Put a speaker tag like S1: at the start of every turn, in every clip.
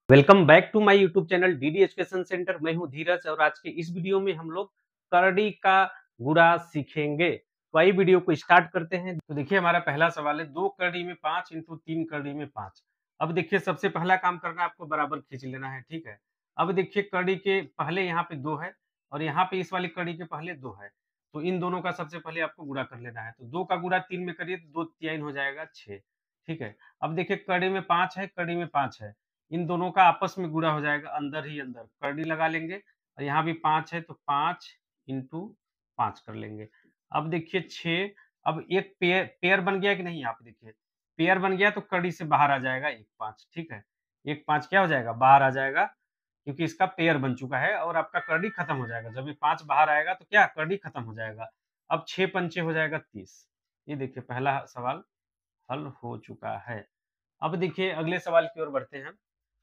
S1: Welcome back to my YouTube channel DD education centre. मैं हूं धीरज और आज के इस वीडियो में हम लोग करड़ी का गुणा सीखेंगे। तो आइए वीडियो को स्टार्ट करते हैं। तो देखिए हमारा पहला सवाल है 2 करड़ी में 5 इंटू 3 करड़ी में 5। अब देखिए सबसे पहला काम करना है, आपको बराबर खींच लेना है। ठीक है, अब देखिए करड़ी के पहले यहाँ पे 2 है और यहाँ पे इस वाली करड़ी के पहले 2 है, तो इन दोनों का सबसे पहले आपको गुणा कर लेना है। तो 2 का गुणा 3 में करिए तो 2 तिहाई हो जाएगा 6। ठीक है, अब देखिए करड़ी में 5 है, करड़ी में 5 है, इन दोनों का आपस में गुणा हो जाएगा, अंदर ही अंदर करड़ी लगा लेंगे और यहाँ भी 5 है तो 5 इंटू 5 कर लेंगे। अब देखिए 6, अब एक पेयर पेयर बन गया कि नहीं, यहाँ पे देखिए पेयर बन गया तो करड़ी से बाहर आ जाएगा 1 5। ठीक है, 1 5 क्या हो जाएगा, बाहर आ जाएगा, क्योंकि इसका पेयर बन चुका है और आपका करड़ी खत्म हो जाएगा। जब ये 5 बाहर आएगा तो क्या करड़ी खत्म हो जाएगा। अब 6 पंचे हो जाएगा 30। ये देखिए पहला सवाल हल हो चुका है। अब देखिए अगले सवाल की ओर बढ़ते हैं।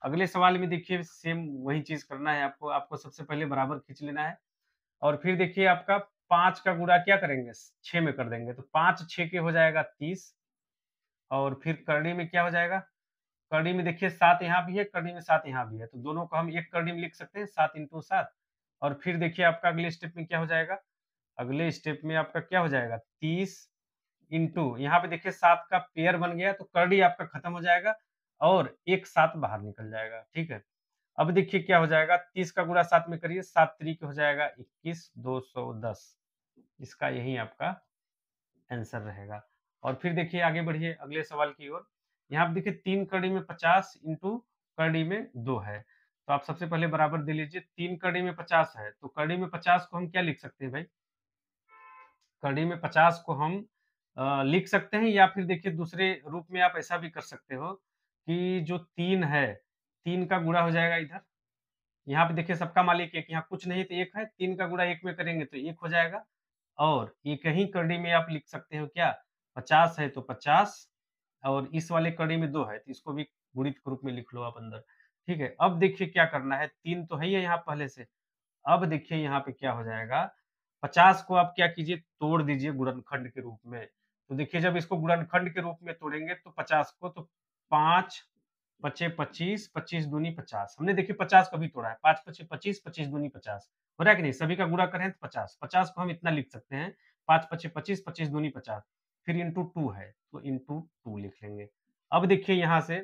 S1: अगले सवाल में देखिए सेम वही चीज़ करना है आपको। आपको सबसे पहले बराबर खींच लेना है और फिर देखिए आपका 5 का गुणा क्या करेंगे, 6 में कर देंगे। तो 5 6 के हो जाएगा 30 और फिर करड़ी में क्या हो जाएगा, करड़ी में देखिए 7 यहाँ भी है, करड़ी में 7 यहाँ भी है, तो दोनों को हम एक करड़ी में लिख सकते हैं 7 इंटू 7। और फिर देखिए आपका अगले स्टेप में क्या हो जाएगा, अगले स्टेप में आपका क्या हो जाएगा 30 इंटू यहाँ पे देखिए 7 का पेयर बन गया तो करड़ी आपका खत्म हो जाएगा और एक 7 बाहर निकल जाएगा। ठीक है, अब देखिए क्या हो जाएगा, 30 का गुणा 7 में करिए, 7 तरीके हो जाएगा 21 210। इसका यही आपका आंसर रहेगा। और फिर देखिए आगे बढ़िए अगले सवाल की ओर। यहाँ पे देखिए 3 कड़ी में 50 इंटू कड़ी में 2 है, तो आप सबसे पहले बराबर दे लीजिए। 3 कड़ी में 50 है तो कड़ी में 50 को हम क्या लिख सकते हैं भाई, कड़ी में 50 को हम लिख सकते हैं, या फिर देखिए दूसरे रूप में आप ऐसा भी कर सकते हो कि जो 3 है, 3 का गुणा हो जाएगा इधर। यहाँ पे देखिए सबका मालिक 1, यहाँ कुछ नहीं तो 1 है, 3 का गुणा 1 में करेंगे तो 1 हो जाएगा। और एक ही कड़ी में आप लिख सकते हो क्या, 50 है तो 50 और इस वाले कड़ी में 2 है तो इसको भी गुणित के रूप में लिख लो आप अंदर। ठीक है, अब देखिए क्या करना है, 3 तो है ही है यहाँ पहले से। अब देखिए यहाँ पे क्या हो जाएगा, 50 को आप क्या कीजिए, तोड़ दीजिए गुणनखंड के रूप में। तो देखिए जब इसको गुणनखंड के रूप में तोड़ेंगे तो 50 को, तो 5 पचे 25, 25 दूनी 50। हमने देखिए 50 कभी तोड़ा है, 5 पचे 25, 25 दूनी 50। हो रहा है कि नहीं, सभी का गुणा करें तो 50, 50 को हम इतना लिख सकते हैं, 5 पचे 25, 25 दूनी 50। फिर इंटू 2 है तो इंटू 2 लिख लेंगे। अब देखिए यहाँ से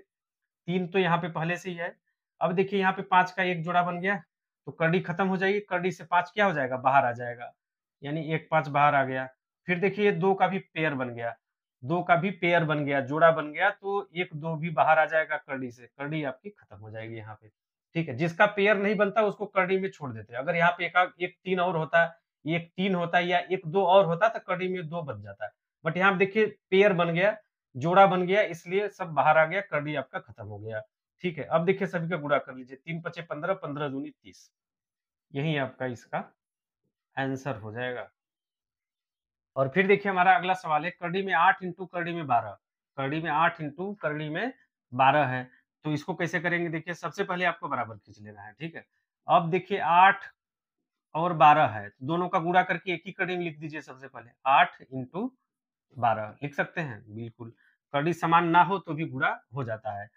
S1: 3 तो यहाँ पे पहले से ही है। अब देखिए यहाँ पे 5 का एक जोड़ा बन गया, तो करड़ी खत्म हो जाएगी, करड़ी से 5 क्या हो जाएगा, बाहर आ जाएगा, यानी 1 5 बाहर आ गया। फिर देखिए ये 2 का भी पेयर बन गया, 2 का भी पेयर बन गया, जोड़ा बन गया, तो 1 2 भी बाहर आ जाएगा करड़ी से, करड़ी आपकी खत्म हो जाएगी यहाँ पे। ठीक है, जिसका पेयर नहीं बनता उसको करड़ी में छोड़ देते हैं। अगर यहाँ पे एक 3 और होता, एक 3 होता या एक 2 और होता तो करड़ी में 2 बच जाता। बट यहाँ पे देखिए पेयर बन गया, जोड़ा बन गया, इसलिए सब बाहर आ गया, करड़ी आपका खत्म हो गया। ठीक है, अब देखिए सभी का गुणा कर लीजिए, 3 पचे 15, 15 दूनी 30। यही आपका इसका आंसर हो जाएगा। और फिर देखिए हमारा अगला सवाल है, करड़ी में 8 इंटू करड़ी में 12। करड़ी में 8 इंटू करड़ी में 12 है, तो इसको कैसे करेंगे, देखिए सबसे पहले आपको बराबर खींच लेना है। ठीक है, अब देखिए 8 और 12 है, तो दोनों का गुणा करके एक ही कड़ी में लिख दीजिए। सबसे पहले 8 इंटू 12 लिख सकते हैं, बिल्कुल। कड़ी समान ना हो तो भी गुणा हो जाता है,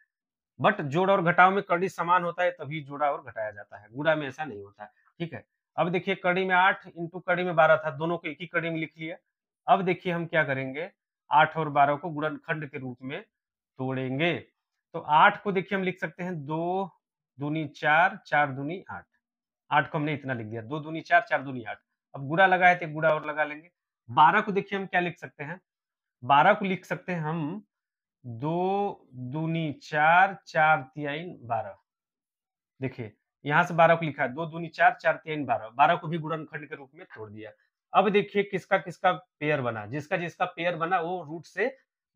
S1: बट जोड़ और घटाव में कड़ी समान होता है तभी जोड़ा और घटाया जाता है, गुणा में ऐसा नहीं होता है। ठीक है, अब देखिए कड़ी में 8 इंटू कड़ी में 12 था, दोनों को एक ही कड़ी में लिख लिया। अब देखिए हम क्या करेंगे, 8 और 12 को गुणनखंड के रूप में तोड़ेंगे। तो 8 को देखिए हम लिख सकते हैं 2 दूनी 4, 4 दूनी 8। 8 को हमने इतना लिख दिया, 2 दूनी 4, 4 दूनी 8। अब गुणा लगाए थे, गुणा और लगा लेंगे। 12 को देखिए हम क्या लिख सकते हैं, 12 को लिख सकते हैं हम 2 दूनी 4, 4 तिहाई 12। देखिए यहाँ से 12 को लिखा है, 2 दूनी 4, 4 तिहाई 12। 12 को भी गुणनखंड के रूप में तोड़ दिया। अब देखिए किसका किसका पेयर बना, जिसका जिसका पेयर बना वो रूट से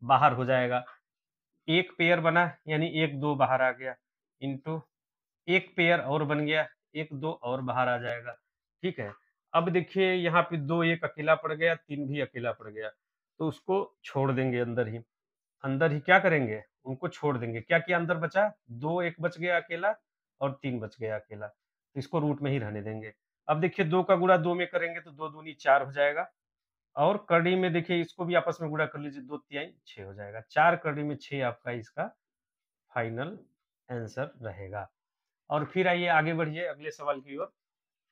S1: बाहर हो जाएगा। एक पेयर बना यानी 1 2 बाहर आ गया, इंटू एक पेयर और बन गया, 1 2 और बाहर आ जाएगा। ठीक है, अब देखिए यहाँ पे 2 1 अकेला पड़ गया, 3 भी अकेला पड़ गया, तो उसको छोड़ देंगे अंदर ही। अंदर ही क्या करेंगे, उनको छोड़ देंगे। क्या किया, अंदर बचा 2 1 बच गया अकेला और 3 बच गया अकेला, तो इसको रूट में ही रहने देंगे। अब देखिए 2 का गुणा 2 में करेंगे तो 2 दूनी 4 हो जाएगा, और कड़ी में देखिए इसको भी आपस में गुणा कर लीजिए, 2 तिहाई 6 हो जाएगा। 4 कड़ी में 6 आपका इसका फाइनल आंसर रहेगा। और फिर आइए आगे बढ़िए अगले सवाल की ओर।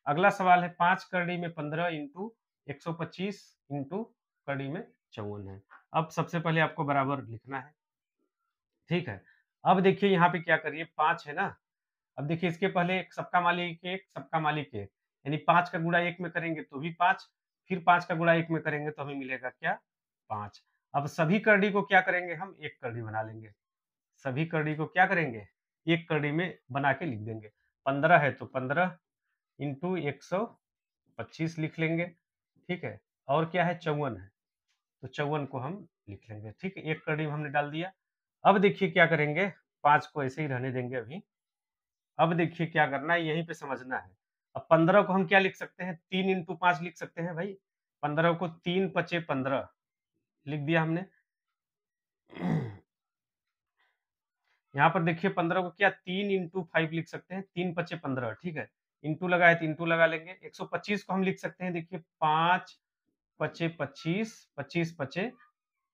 S1: अगला सवाल है 5 करड़ी में 15 इंटू 125 इंटू करड़ी में 54 है। अब सबसे पहले आपको बराबर लिखना है, ठीक है। अब देखिए यहाँ पे क्या करिए, 5 है ना, अब देखिए इसके पहले सबका मालिक एक, सबका मालिक एक, यानी 5 का गुणा 1 में करेंगे तो भी 5, फिर 5 का गुणा 1 में करेंगे तो हमें मिलेगा क्या, 5। अब सभी करड़ी को क्या करेंगे, हम एक करड़ी बना लेंगे। सभी करड़ी को क्या करेंगे, एक करड़ी में बना के लिख देंगे। 15 है तो 15 इंटू 125 लिख लेंगे, ठीक है। और क्या है, 54 है तो 54 को हम लिख लेंगे, ठीक है। एक करड़ी में हमने डाल दिया। अब देखिए क्या करेंगे, 5 को ऐसे ही रहने देंगे अभी। अब देखिए क्या करना है, यहीं पे समझना है। अब 15 को हम क्या लिख सकते हैं, 3 इंटू 5 लिख सकते हैं भाई। 15 को 3 पचे 15 लिख दिया हमने। यहाँ पर देखिए 15 को क्या 3 इंटू 5 लिख सकते हैं, 3 पचे 15, ठीक है। इंटू लगा है तो इंटू लगा लेंगे। 125 को हम लिख सकते हैं, देखिए 5 पचे 25, 25 पचे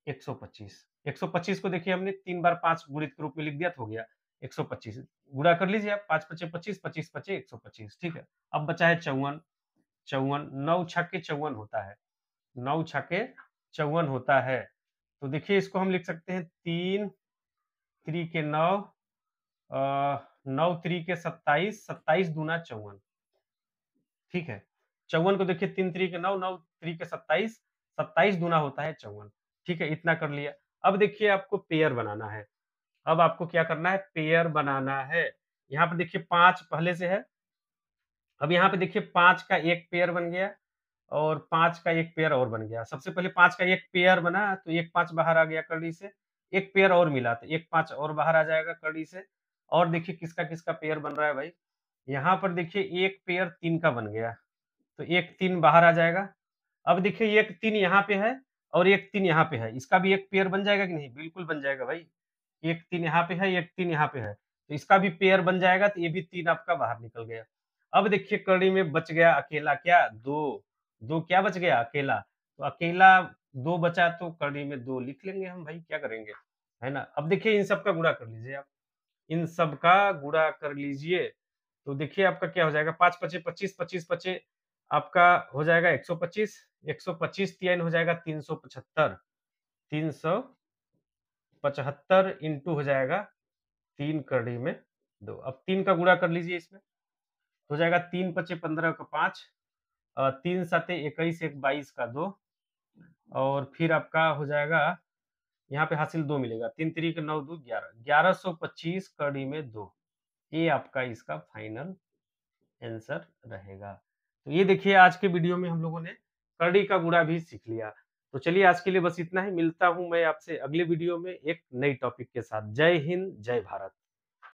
S1: 125। 125 को देखिए हमने 3 बार 5 गुणित के रूप में लिख दिया तो हो गया 125। गुणा कर लीजिए आप, 5 पचे 25, 25 पचे 125, ठीक है। अब बचा है 54। 54 9 छक्के 54 होता है, 9 छक्के 54 होता है। तो देखिए इसको हम लिख सकते हैं 3 3 के 9, 9 3 के 27, 27 दूना 54, ठीक है। 54 को देखिए 3 3 के 9, 9 3 के 27, 27 दूना होता है 54, ठीक है। इतना कर लिया। अब देखिए आपको पेयर बनाना है। अब आपको क्या करना है, पेयर बनाना है। यहाँ पे देखिए 5 पहले से है। अब यहाँ पे देखिए 5 का एक पेयर बन गया और 5 का एक पेयर और बन गया। सबसे पहले 5 का एक पेयर बना तो एक 5 बाहर आ गया कड़ी से, एक पेयर और मिला तो एक 5 और बाहर आ जाएगा कड़ी से। और देखिए किसका किसका पेयर बन रहा है भाई, यहाँ पर देखिए एक पेयर 3 का बन गया तो एक 3 बाहर आ जाएगा। अब देखिए एक 3 यहाँ पे है और एक 3 यहाँ पे है, इसका भी एक पेयर बन जाएगा कि नहीं, बिल्कुल बन जाएगा भाई। एक 3 यहाँ पे है, एक 3 यहाँ पे है, तो इसका भी पेयर बन जाएगा, तो ये भी 3 आपका बाहर निकल गया। अब देखिए कड़ी में बच गया अकेला क्या, 2। 2 क्या बच गया, अकेला। तो अकेला 2 बचा तो कड़ी में 2 लिख लेंगे हम भाई, क्या करेंगे, है ना। अब देखिए इन सब का गुणा कर लीजिए आप, इन सब का गुणा कर लीजिए। तो देखिए आपका क्या हो जाएगा, 5 पचे 25, 25 पचे आपका हो जाएगा 125, 125 तियाइन हो जाएगा 375, 375 इंटू हो जाएगा 3 कड़ी में 2। अब 3 का गुणा कर लीजिए इसमें, हो जाएगा 3 पचे 15 का 5, 3 सते 21, 1 22 का 2, और फिर आपका हो जाएगा यहाँ पे हासिल 2 मिलेगा, 3 3 के 9 2 11, 1125 कड़ी में 2। ये आपका इसका फाइनल आंसर रहेगा। तो ये देखिए आज के वीडियो में हम लोगों ने कड़ी का गुणा भी सीख लिया। तो चलिए आज के लिए बस इतना ही, मिलता हूँ मैं आपसे अगले वीडियो में एक नई टॉपिक के साथ। जय हिंद, जय भारत।